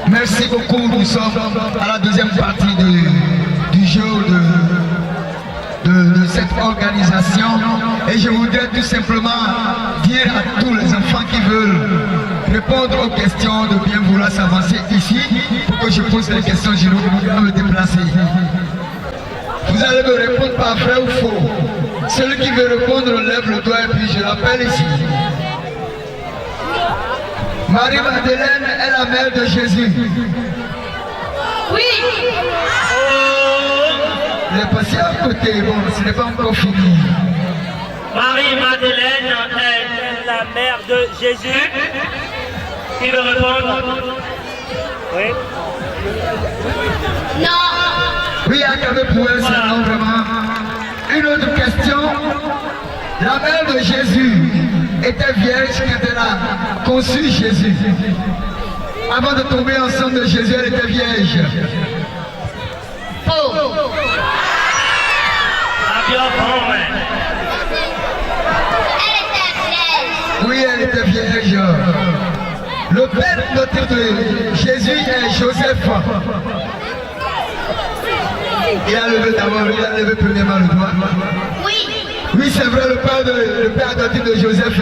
Merci beaucoup, nous sommes à la deuxième partie du jeu de cette organisation et je voudrais tout simplement dire à tous les enfants qui veulent répondre aux questions de bien vouloir s'avancer ici pour que je pose les questions, je vais me déplacer. Vous allez me répondre par vrai ou faux. Celui qui veut répondre lève le doigt et puis je l'appelle ici. Marie-Madeleine est la mère de Jésus. Oui. Il est passé à côté, bon, ce n'est pas encore fini. Marie-Madeleine est la mère de Jésus. Qui veut répondre? Oui. Non. Oui, Akabé Pouel, c'est non vraiment. Une autre question. La mère de Jésus était vierge quand elle a conçu Jésus. Avant de tomber enceinte de Jésus, elle était vierge. Faux. Oui, elle était vierge. Le père de Jésus est Joseph. Il a levé d'abord, il a levé premièrement le doigt. Oui. Oui, c'est vrai, le père adoptif de Joseph,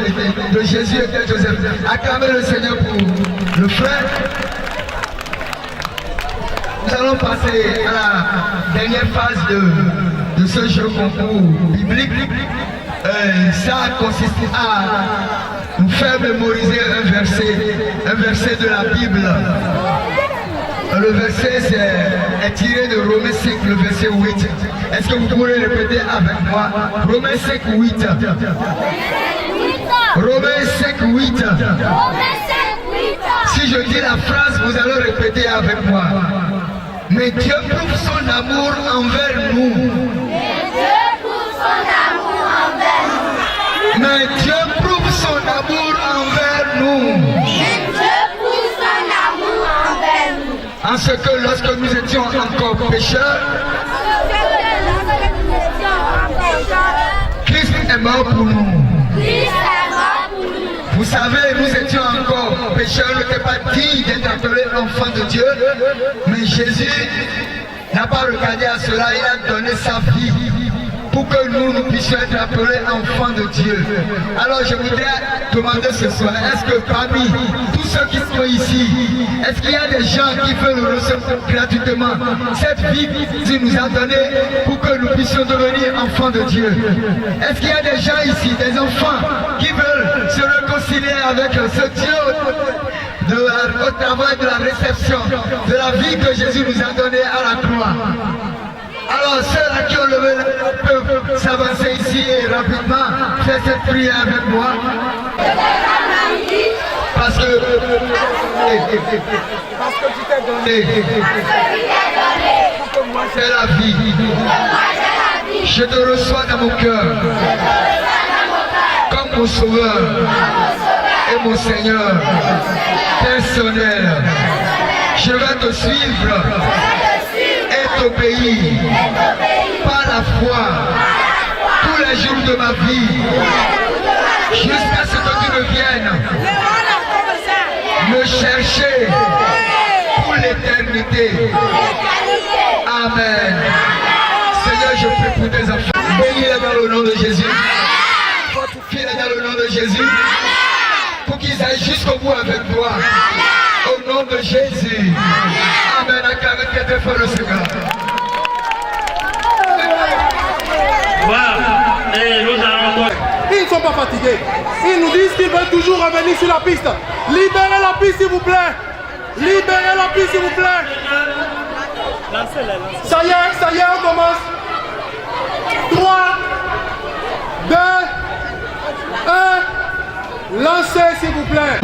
de Jésus était Joseph. Acclamez le Seigneur pour le frère. Nous allons passer à la dernière phase de ce jeu concours biblique. Ça consiste à nous faire mémoriser un verset de la Bible. Le verset est tiré de Romains 5, le verset 8. Est-ce que vous pourrez répéter avec moi? Romains 5, 8. Romains 5, 8. Si je dis la phrase, vous allez répéter avec moi. Mais Dieu prouve son amour envers nous. Mais Dieu prouve son amour envers nous. En ce que lorsque nous étions encore pécheurs, Christ est mort pour nous. Vous savez, nous étions encore pécheurs, nous n'étions pas dignes d'être appelés enfants de Dieu. Mais Jésus n'a pas regardé à cela, il a donné sa vie pour que nous puissions être appelés enfants de Dieu. Alors je voudrais demander ce soir, est-ce que parmi tous ceux qui sont ici, est-ce qu'il y a des gens qui veulent recevoir gratuitement cette vie que Dieu nous a donnée pour que nous puissions devenir enfants de Dieu? Est-ce qu'il y a des gens ici, des enfants qui veulent se réconcilier avec ce Dieu au travail de la réception de la vie que Jésus nous a donnée à la croix? Alors ceux-là qui ont levé la main peuvent s'avancer ici et rapidement faire cette prière avec moi. Parce que tu t'es donné pour que moi c'est la vie. Je te reçois dans mon cœur comme mon sauveur et mon Seigneur personnel. Je vais te suivre et t'obéir par la foi tous les jours de ma vie jusqu'à ce que tu reviennes me chercher pour l'éternité. qualité. Amen. Seigneur, je prie pour tes enfants. Bénis-les dans le nom de Jésus. Fortifie-les dans le nom de Jésus. Pour qu'ils aillent jusqu'au bout avec toi. Au nom de Jésus. Amen. Acclamez très fort le Seigneur. Voilà. Et nous allons... Ils ne sont pas fatigués. Ils nous disent qu'ils veulent toujours revenir sur la piste. Libérez la piste, s'il vous plaît. Libérez la piste, s'il vous plaît. Ça y est, on commence. 3, 2, 1. Lancez, s'il vous plaît.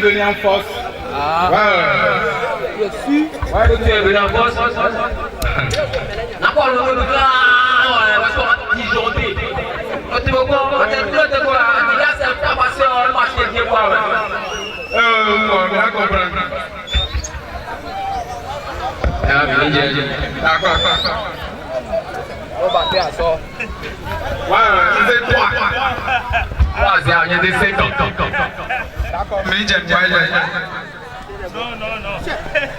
venu en force. Ah. Ouais. Ouais, tu es venu en force. N'importe quoi, parce qu'on a disjoncté. Tu vois quoi? Tu es quoi? Là, c'est pas passé en marché de quoi? On va comprendre. D'accord. On va faire ça. Ouais, c'est 3. C'est rien de 50. D'accord. Mais j'aime pas. Non.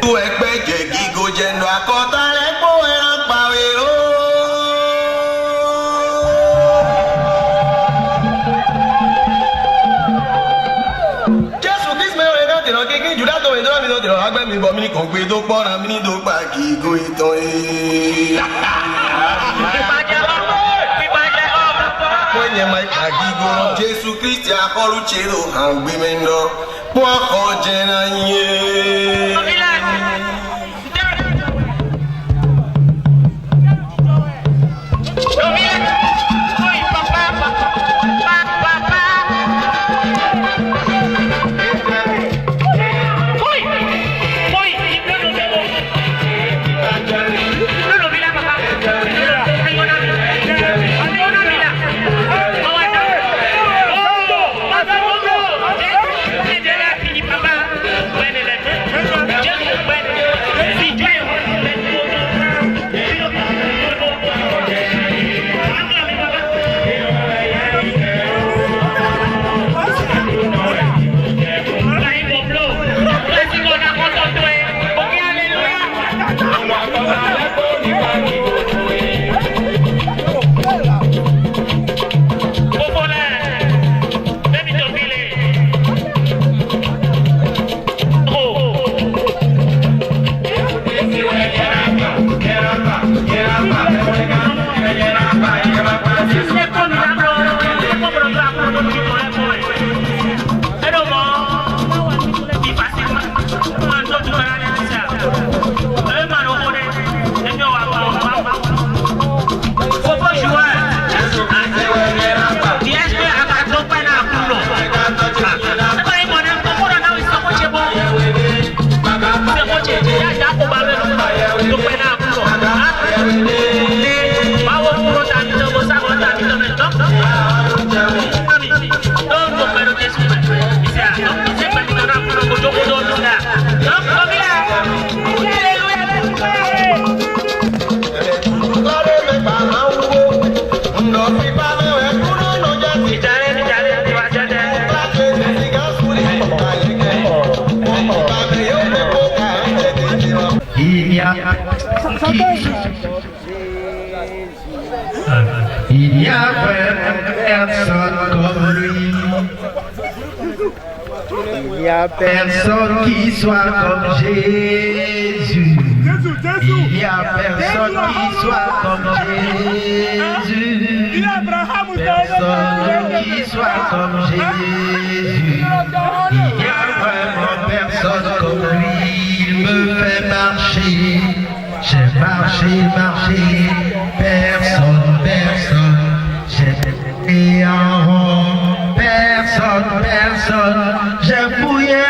Tu ẹgbẹ́ jẹ̀gí gojẹ́nu akọ́tà lẹ́gbọ́ ẹran pàwé o. Jésù Kristi mẹ́rin ẹ̀ka tẹ̀lọ́ kékeré jùlá tó wẹ̀ dọ́rọ̀ mi lọ́dẹ̀ lọ́wọ́ agbẹ́mi bọ̀ mí ní kàn gbé tó pọ́nra mi ní tó pa kì í go ìtàn ẹ̀. Kwenye mai agigo Jésù Kristi akọrùchero hàn gbé mi lọ pọ́ ọkọ̀ jẹ́ náà yé. Il y a personne comme lui. Il n'y a personne qui soit comme Jésus. Il n'y a personne qui soit comme Jésus. Personne qui soit comme Jésus. Il n'y a vraiment personne comme lui. Il me fait marcher. J'ai marché. Personne. J'ai été en rond. Personne. J'ai fouillé.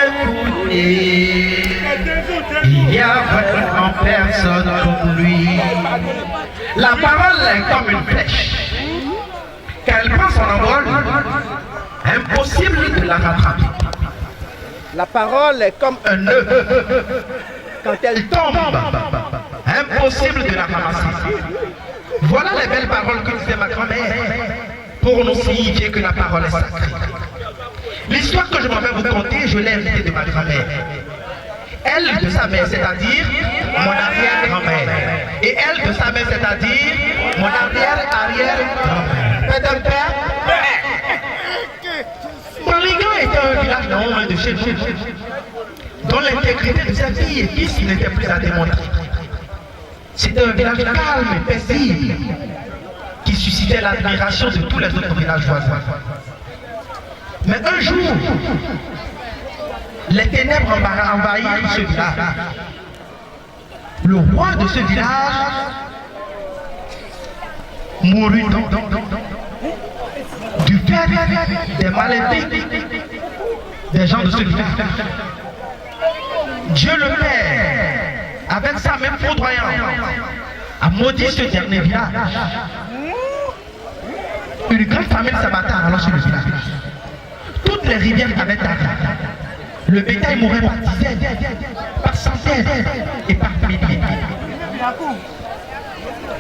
Il n'y a vraiment personne comme lui. La parole est comme une flèche. Quand elle prend son envol, impossible de la rattraper. La parole est comme un nœud. Quand elle tombe, impossible de la ramasser. Voilà les belles paroles que disait ma grand-mère pour nous signifier que la parole est sacrée. L'histoire que je m'en vais vous conter, je l'ai héritée de ma grand-mère. Elle de sa mère, c'est-à-dire mon arrière-grand-mère. Et elle de sa mère, c'est-à-dire mon arrière-arrière-grand-mère. Père. Braligan était un village non loin de chez nous, dont l'intégrité de sa fille et fils n'était plus à démontrer. C'était un village calme et paisible qui suscitait l'admiration de tous les autres villages voisins. Mais un jour, les ténèbres envahirent ce village. Le roi de ce village mourut du fait des maladies des gens de ce village. Dieu le Père, avec sa main foudroyante, a maudit ce dernier village. Une grande famine s'abattait alors sur le village. Toutes les rivières avaient arrêté. Le bétail mourait par dizaines, par centaines et par milliers.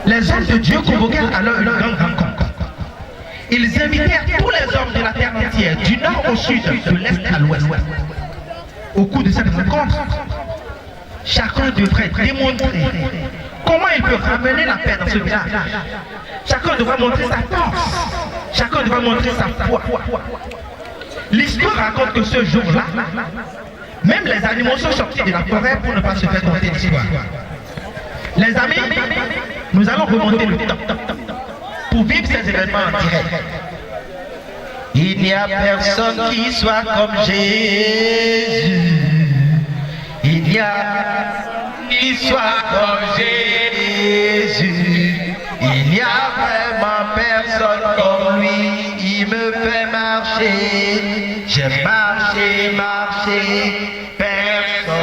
Les hommes de Dieu convoquèrent alors une grande rencontre. Ils invitèrent tous les hommes de la terre entière, du nord au sud, de l'est à l'ouest. Au cours de cette rencontre, chacun devrait démontrer comment il peut ramener la paix dans ce village. Chacun devra montrer sa force. Chacun devra montrer sa foi. L'histoire raconte que ce jour-là, même les animaux sont sortis de la forêt pour ne pas se faire conter l'histoire. Les amis, nous allons remonter le temps pour vivre ces événements en direct. Il n'y a personne qui soit comme Jésus. Il n'y a personne qui soit comme Jésus. Il n'y a vraiment personne comme lui. Il me fait marcher. J'ai marché, personne.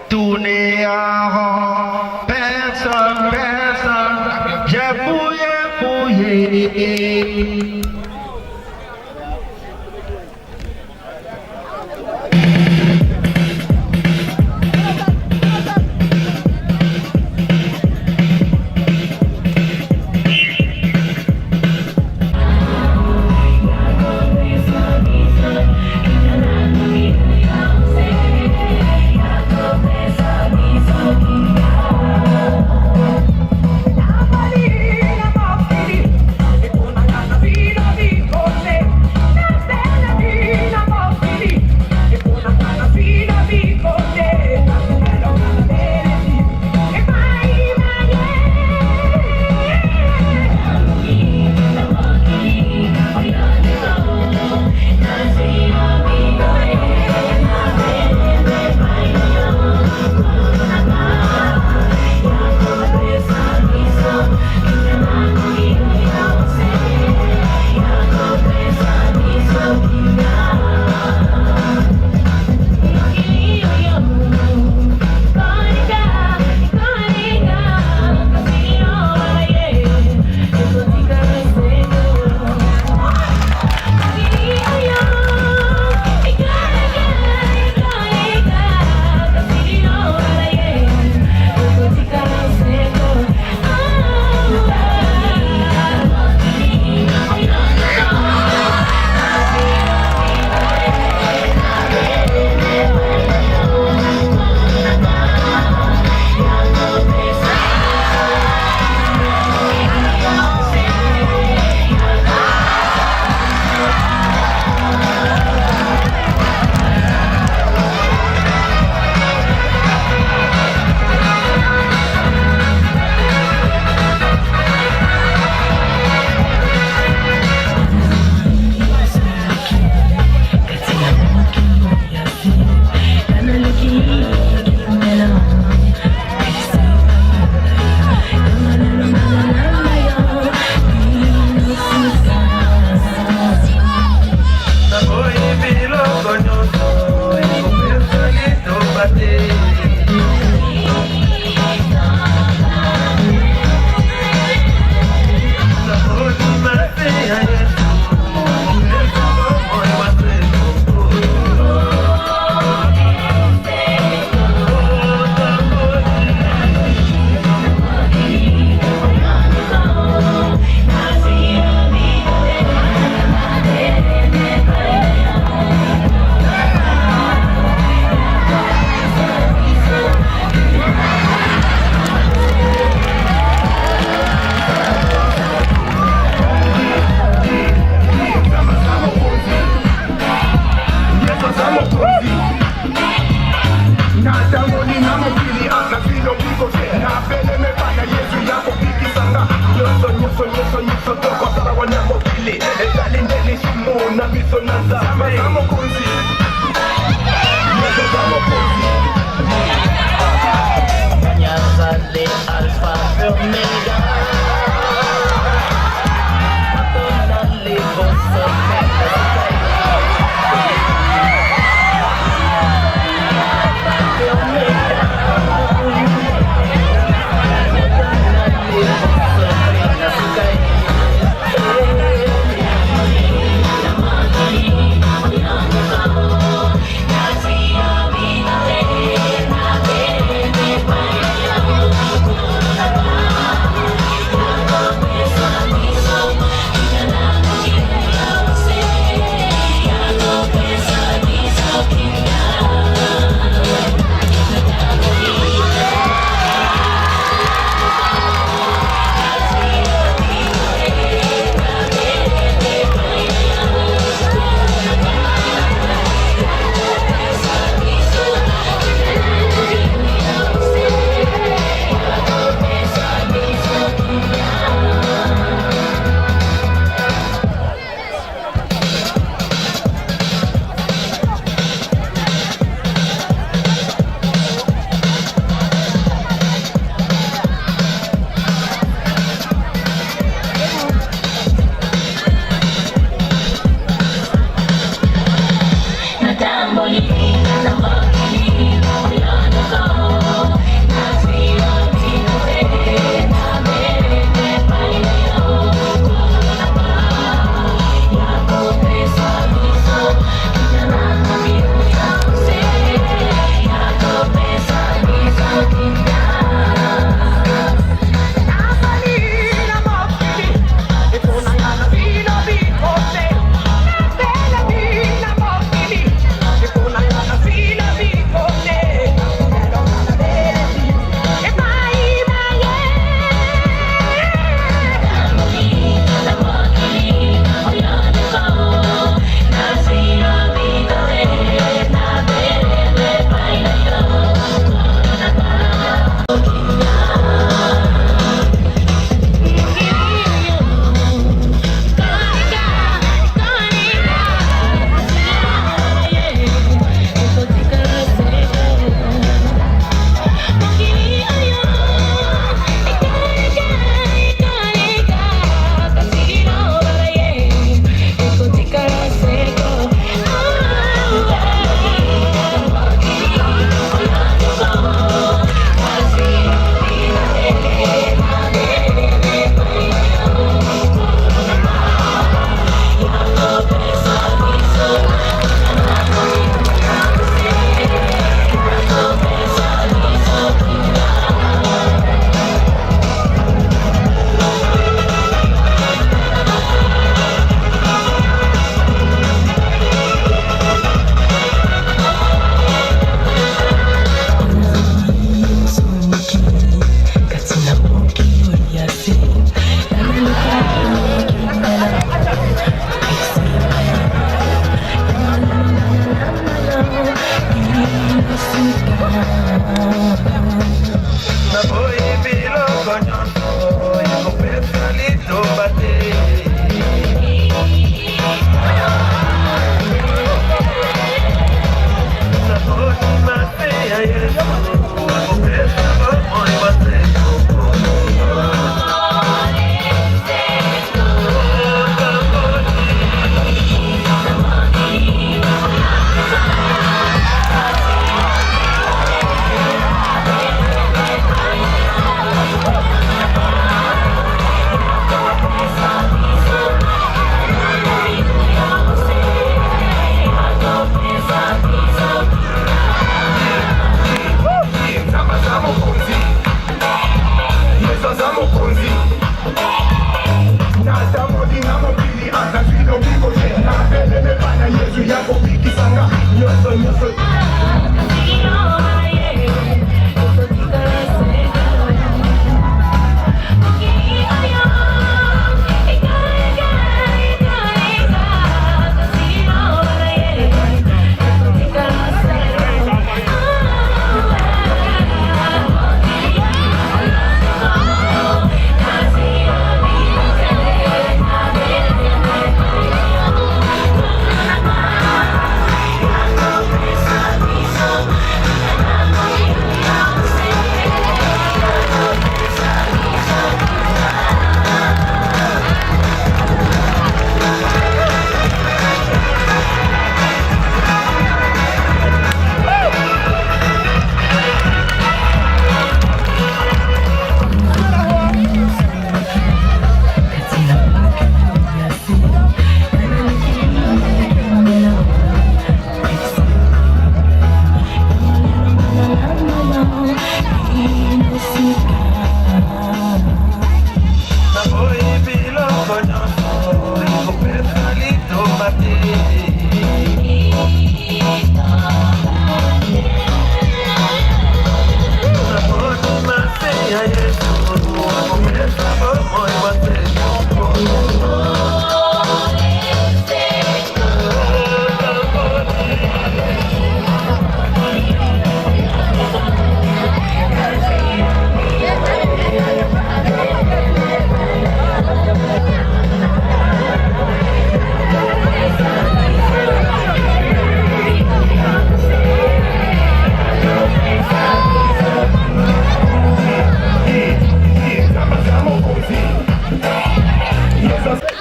Tourner en rond. Personne. J'ai fouillé.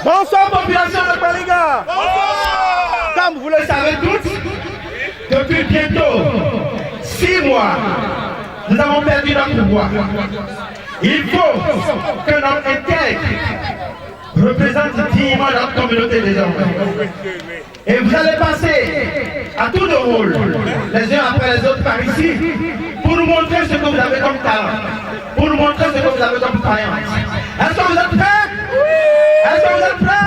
Bonsoir population de Baliga. Comme vous le savez tous, depuis bientôt 6 mois, nous avons perdu notre pouvoir. Il faut que notre intègre représente dignement notre communauté désormais. Et vous allez passer à tour de rôle, les uns après les autres par ici, pour nous montrer ce que vous avez comme talent, pour nous montrer ce que vous avez comme croyance. Est-ce que vous êtes prêts? Est-ce que vous êtes prêts?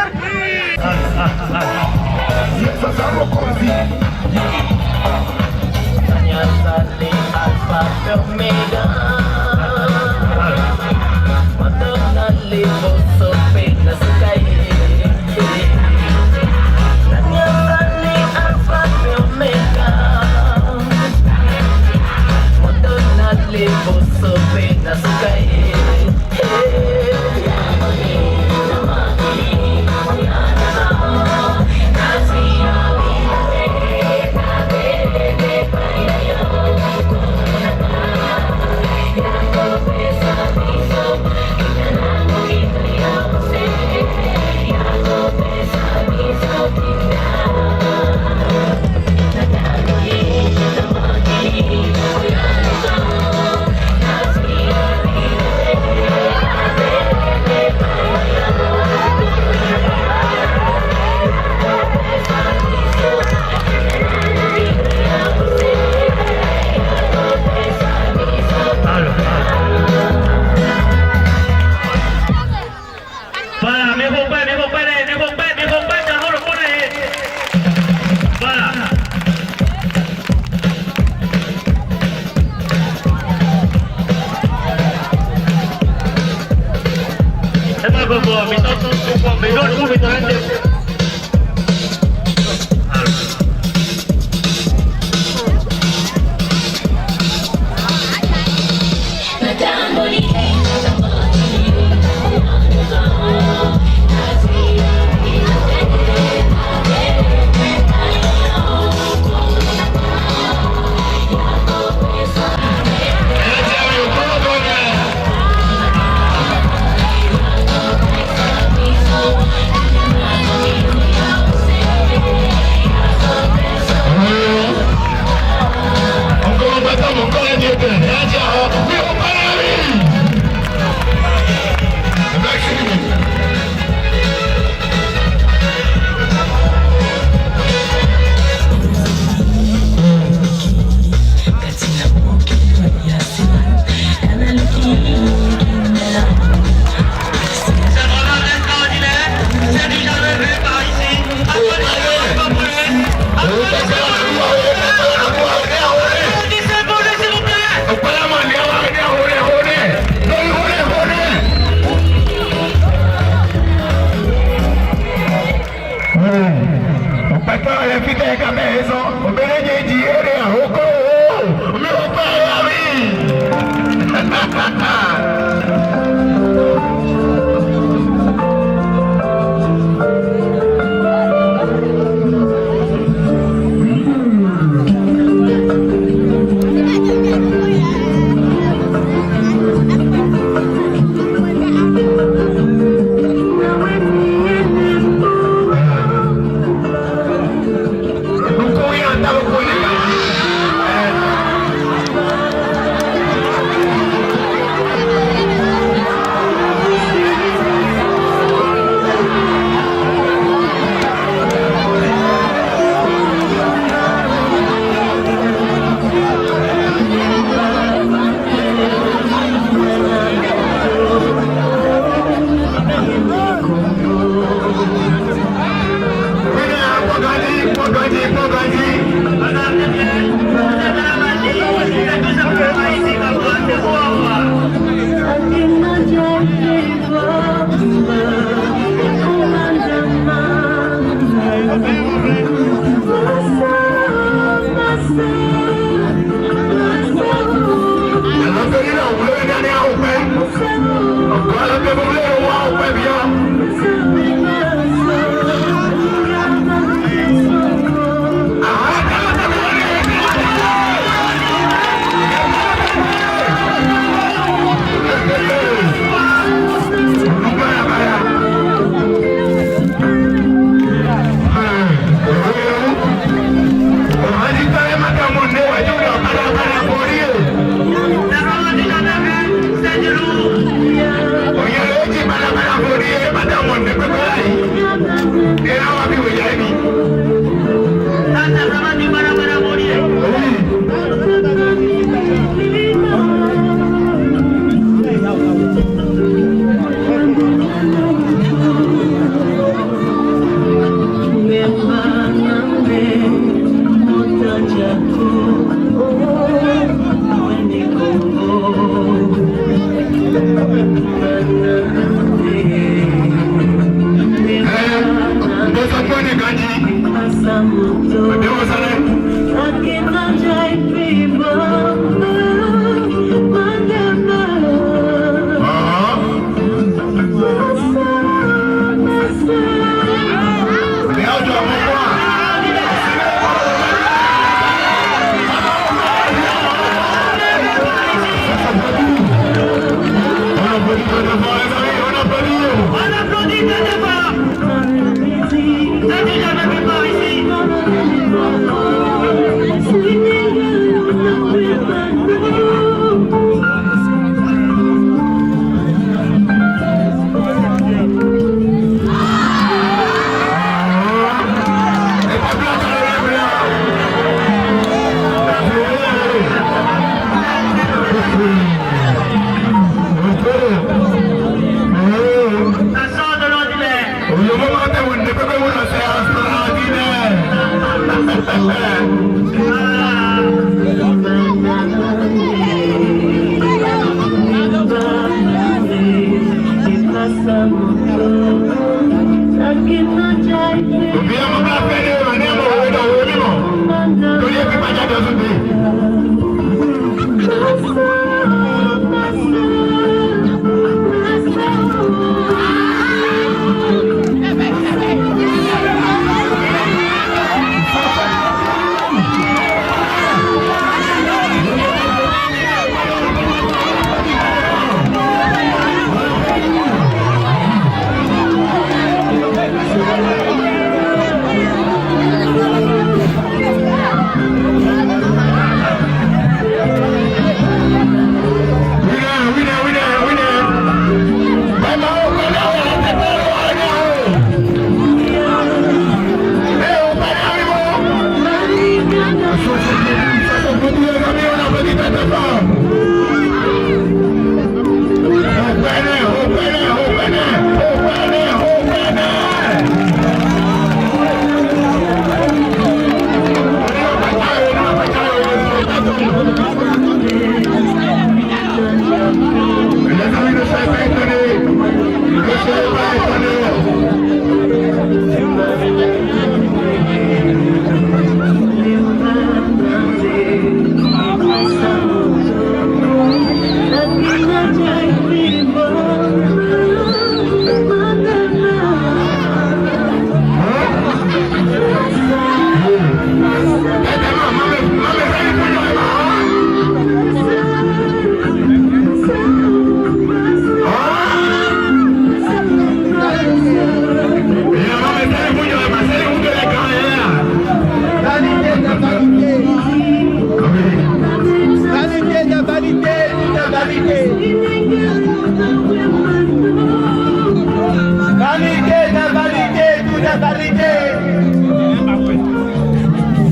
vérité.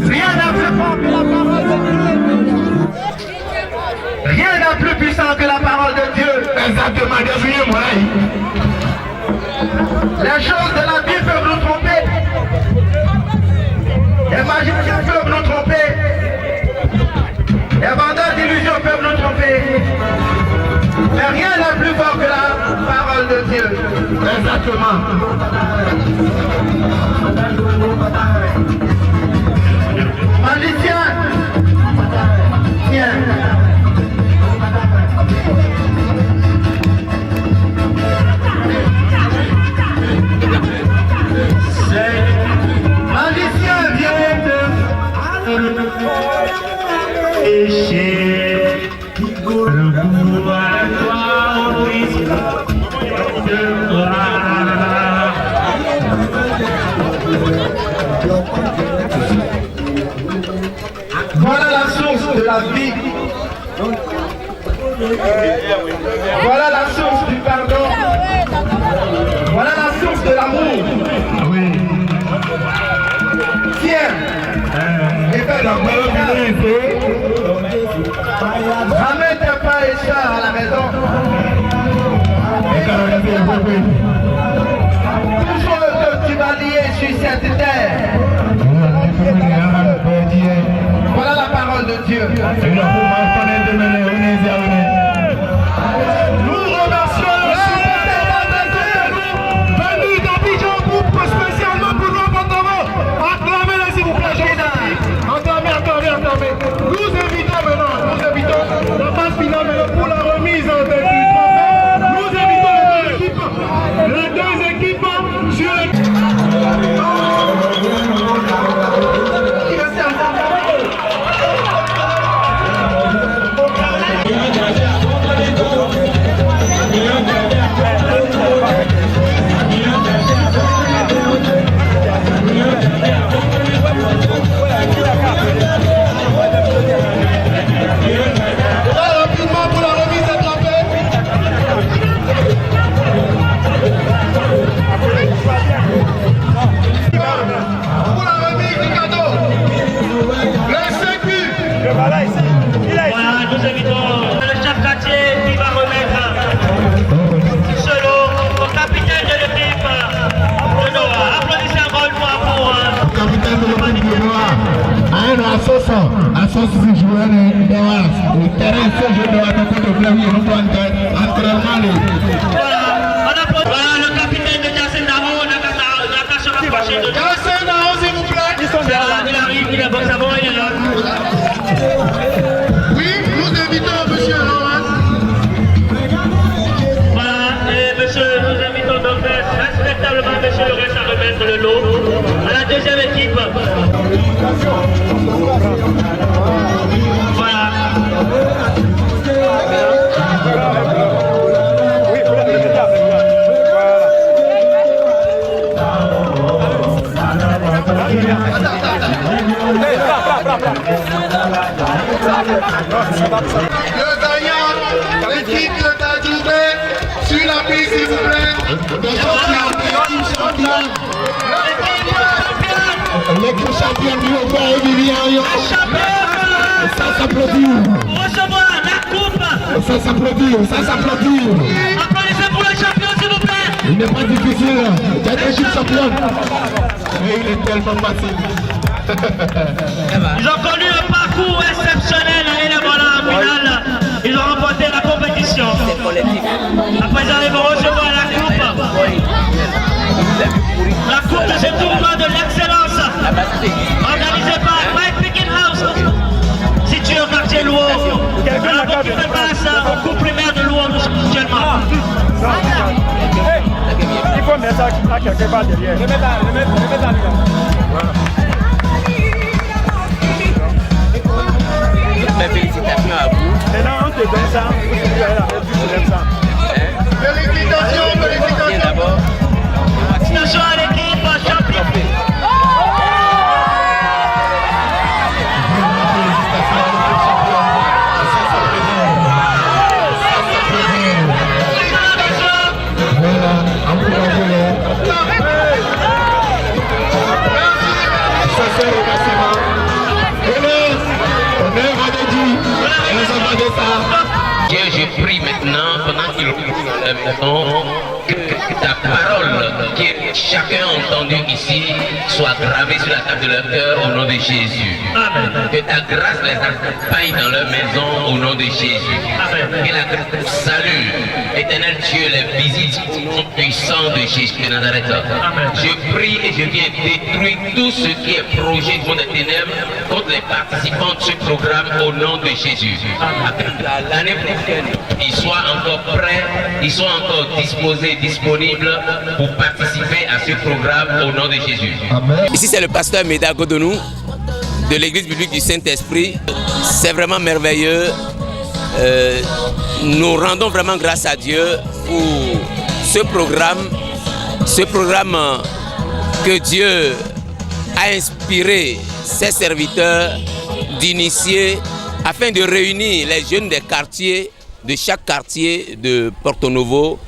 Rien n'a plus fort que la parole de Dieu. Rien n'a plus puissant que la parole de Dieu. Exactement, moi. Les choses de la vie peuvent nous tromper. Les magiciens peuvent nous tromper. Les vendeurs d'illusions peuvent nous tromper. Mais rien n'est plus fort que la parole de Dieu. Exactement. Magicien, tiens. Magicien, viens de péché. Le pouvoir de toi, ô Christ, de gloire. Voilà la source de la vie. Voilà la source du pardon. Voilà la source de l'amour. Oui. Tiens. Et fais ramène tes frères et sœurs à la maison. Toujours que tu vas lier sur cette terre. Voilà la parole de Dieu. Nous remercions le supporter venu d'Abidjan groupe spécialement pour nous entendre. Acclamez-le s'il vous plaît. Acclamez. Nous invitons maintenant, la phase finale maintenant pour la remise des buts. Nous invitons les deux équipes sur le... Rapidement pour la remise des trophées. Pour la remise du cadeau. Les 5 buts. Voilà, nous invitons le chef quartier qui va remettre solo au capitaine de l'équipe de Noah. Applaudissez encore une fois pour Capitaine de l'équipe de Noah. Un assoce de joueurs de Noah. Le terrain, ce jeu de Noah, de entraînement. Voilà, on applaudit. Voilà le capitaine de Jassen Naro, Naka se rapprocher de nous. Jassen Naro, s'il vous plaît. Il arrive, il est bon, ça va, il est là. Oui, nous invitons monsieur Laurent. Voilà, et monsieur, nous invitons donc respectablement monsieur le reste à remettre le lot à la deuxième équipe. Voilà. Le gagnant, l'équipe de Tadjoubé, sur la piste s'il vous plaît. L'équipe championne du Opa et Vivian. Ça s'applaudit. Recevoir la coupe. Ça s'applaudit. Applaudissez pour le champion s'il vous plaît. Il n'est pas difficile d'être équipe championne. Mais il est tellement facile. Ils ont connu un parcours exceptionnel et les voilà en finale. Ils ont remporté la compétition. Après ils vont recevoir la coupe. La coupe de ce tournoi de l'excellence. Organisé par Mike Pickenhouse. Situé au quartier Louo. La coupe qui fait face au couple primaire de Louo actuellement. Il faut mettre ça à quelque part derrière. Le mettre à lui. Mes félicitations à vous. Maintenant, on te donne ça. Félicitations. D'abord, Félicitations à l'équipe champion. Dieu, je prie maintenant, pendant qu'ils que ta parole, que chacun entendu ici, soit gravée sur la table de leur cœur au nom de Jésus. Amen. Que ta grâce les accompagne dans leur maison au nom de Jésus. Amen. Que la grâce du salut, éternel Dieu, les visite au nom puissant de Jésus de Nazareth. Amen. Je prie et je viens détruire tout ce qui est projet du monde des ténèbres contre les participants de ce programme au nom de Jésus. Afin que l'année prochaine, ils soient encore prêts, ils soient encore disposés, disponibles pour participer à ce programme au nom de Jésus. Amen. Ici c'est le pasteur Méda Godonou de l'église biblique du Saint-Esprit. C'est vraiment merveilleux. Nous rendons vraiment grâce à Dieu pour ce programme que Dieu a inspiré ses serviteurs d'initier afin de réunir les jeunes des quartiers, de chaque quartier de Porto Novo,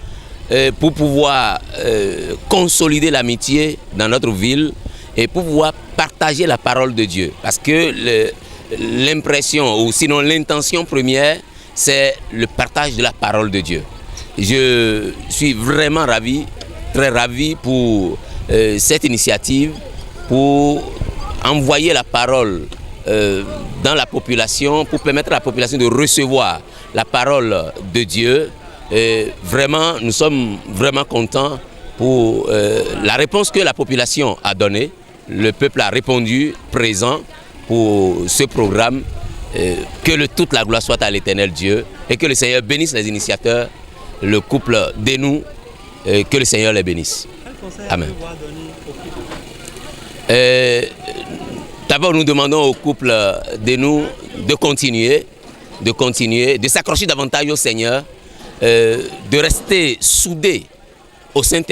pour pouvoir consolider l'amitié dans notre ville et pour pouvoir partager la parole de Dieu. Parce que l'impression, ou sinon l'intention première, c'est le partage de la parole de Dieu. Je suis vraiment ravi, très ravi pour cette initiative, pour envoyer la parole dans la population, pour permettre à la population de recevoir la parole de Dieu. Vraiment, nous sommes vraiment contents pour la réponse que la population a donnée. Le peuple a répondu présent pour ce programme. Toute la gloire soit à l'Éternel Dieu et que le Seigneur bénisse les initiateurs, le couple Denou, que le Seigneur les bénisse. Amen. D'abord, nous demandons au couple Denou de continuer, de s'accrocher davantage au Seigneur, de rester soudés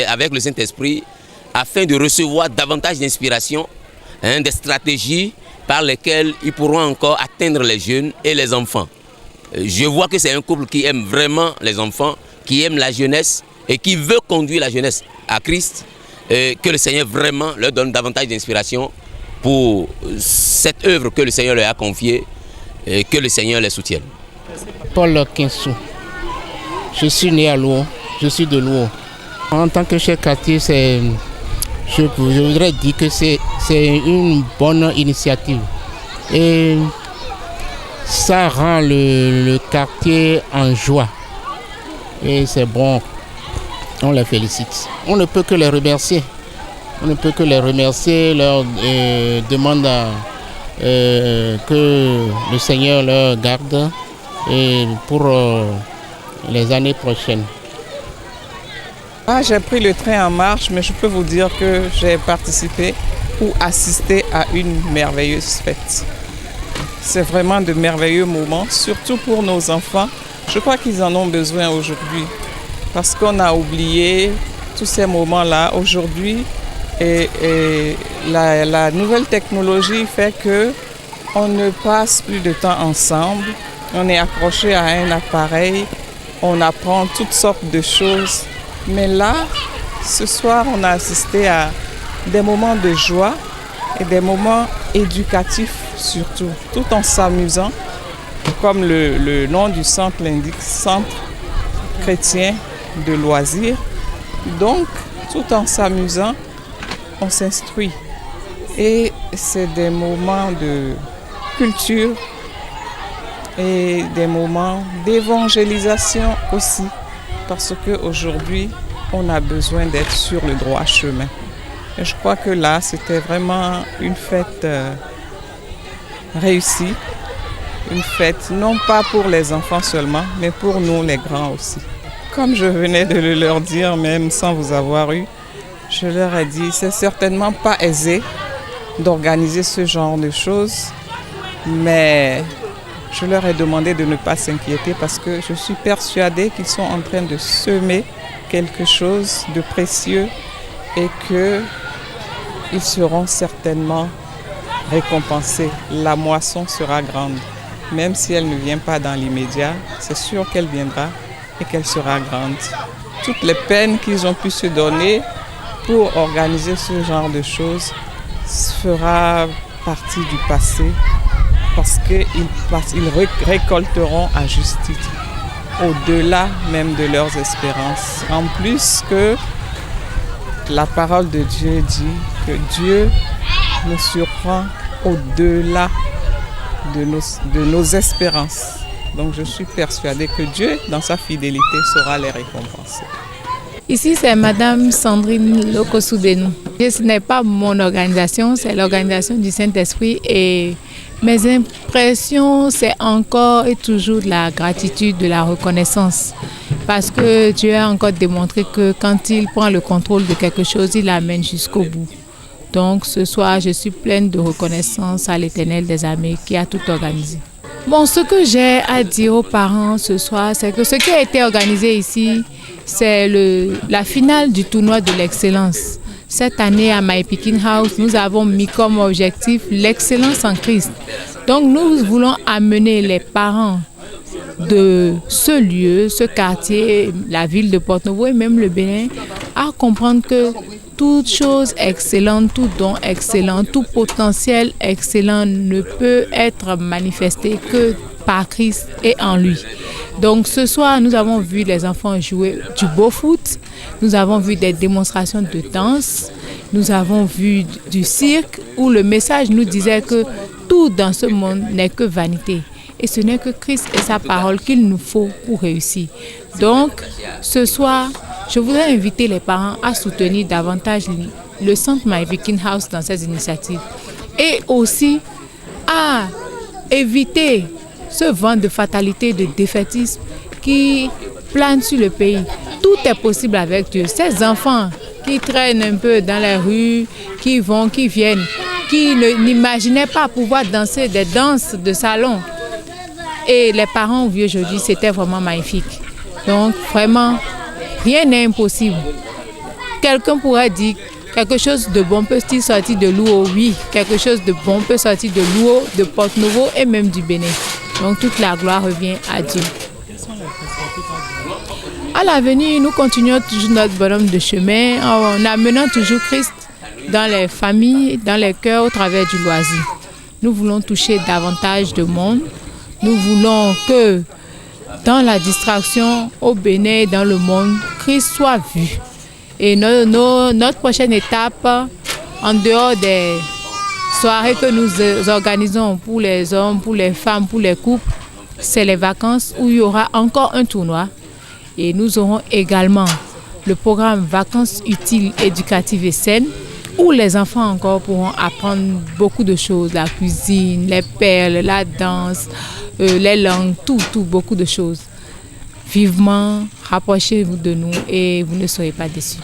avec le Saint-Esprit afin de recevoir davantage d'inspiration, des stratégies par lesquelles ils pourront encore atteindre les jeunes et les enfants. Je vois que c'est un couple qui aime vraiment les enfants, qui aime la jeunesse et qui veut conduire la jeunesse à Christ. Que le Seigneur vraiment leur donne davantage d'inspiration pour cette œuvre que le Seigneur leur a confiée et que le Seigneur les soutienne. Paul Kinsou. Je suis né à Louo, je suis de Louo. En tant que chef quartier, je voudrais dire que c'est une bonne initiative. Et ça rend le quartier en joie. Et c'est bon, on les félicite. On ne peut que les remercier. On ne peut que les remercier, leur demande que le Seigneur leur garde et pour les années prochaines. J'ai pris le train en marche, mais je peux vous dire que j'ai participé ou assisté à une merveilleuse fête. C'est vraiment de merveilleux moments, surtout pour nos enfants. Je crois qu'ils en ont besoin aujourd'hui parce qu'on a oublié tous ces moments-là aujourd'hui et la nouvelle technologie fait qu'on ne passe plus de temps ensemble. On est accroché à un appareil, on apprend toutes sortes de choses. Mais là, ce soir, on a assisté à des moments de joie et des moments éducatifs surtout, tout en s'amusant, comme le nom du centre l'indique, Centre chrétien de loisirs. Donc, tout en s'amusant, on s'instruit. Et c'est des moments de culture et des moments d'évangélisation aussi. Parce qu'aujourd'hui, on a besoin d'être sur le droit chemin. Et je crois que là, c'était vraiment une fête réussie. Une fête non pas pour les enfants seulement, mais pour nous les grands aussi. Comme je venais de le leur dire, même sans vous avoir eu, je leur ai dit, c'est certainement pas aisé d'organiser ce genre de choses, mais je leur ai demandé de ne pas s'inquiéter parce que je suis persuadée qu'ils sont en train de semer quelque chose de précieux et qu'ils seront certainement récompensés. La moisson sera grande. Même si elle ne vient pas dans l'immédiat, c'est sûr qu'elle viendra et qu'elle sera grande. Toutes les peines qu'ils ont pu se donner pour organiser ce genre de choses fera partie du passé. parce qu'ils récolteront à juste titre, au-delà même de leurs espérances. En plus que la parole de Dieu dit que Dieu nous surprend au-delà de nos espérances. Donc je suis persuadée que Dieu, dans sa fidélité, saura les récompenser. Ici, c'est Madame Sandrine Lokosoudenou. Ce n'est pas mon organisation, c'est l'organisation du Saint-Esprit. Et mes impressions, c'est encore et toujours de la gratitude, de la reconnaissance. Parce que Dieu a encore démontré que quand il prend le contrôle de quelque chose, il l'amène jusqu'au bout. Donc ce soir, je suis pleine de reconnaissance à l'Éternel des armées qui a tout organisé. Bon, ce que j'ai à dire aux parents ce soir, c'est que ce qui a été organisé ici, c'est la finale du tournoi de l'excellence. Cette année à My Picking House, nous avons mis comme objectif l'excellence en Christ. Donc nous voulons amener les parents de ce lieu, ce quartier, la ville de Porto-Novo et même le Bénin, à comprendre que toute chose excellente, tout don excellent, tout potentiel excellent ne peut être manifesté que par Christ et en lui. Donc ce soir, nous avons vu les enfants jouer du beau foot, nous avons vu des démonstrations de danse, nous avons vu du cirque où le message nous disait que tout dans ce monde n'est que vanité. Et ce n'est que Christ et sa parole qu'il nous faut pour réussir. Donc, ce soir, je voudrais inviter les parents à soutenir davantage le centre My Picking House dans ces initiatives. Et aussi à éviter ce vent de fatalité, de défaitisme qui plane sur le pays. Tout est possible avec Dieu. Ces enfants qui traînent un peu dans les rues, qui vont, qui viennent, qui n'imaginaient pas pouvoir danser des danses de salon. Et les parents ont vu aujourd'hui, c'était vraiment magnifique. Donc vraiment, rien n'est impossible. Quelqu'un pourrait dire, quelque chose de bon peut-il sortir de Louo? Oui, quelque chose de bon peut sortir de Louo, de Porto-Novo et même du Bénin. Donc toute la gloire revient à Dieu. À l'avenir, nous continuons toujours notre bonhomme de chemin en amenant toujours Christ dans les familles, dans les cœurs au travers du loisir. Nous voulons toucher davantage de monde. Nous voulons que dans la distraction au Bénin et dans le monde, Christ soit vu. Et notre prochaine étape, en dehors des soirées que nous organisons pour les hommes, pour les femmes, pour les couples, c'est les vacances où il y aura encore un tournoi. Et nous aurons également le programme Vacances utiles, éducatives et saines, où les enfants encore pourront apprendre beaucoup de choses, la cuisine, les perles, la danse, les langues, tout, beaucoup de choses. Vivement, rapprochez-vous de nous et vous ne serez pas déçus.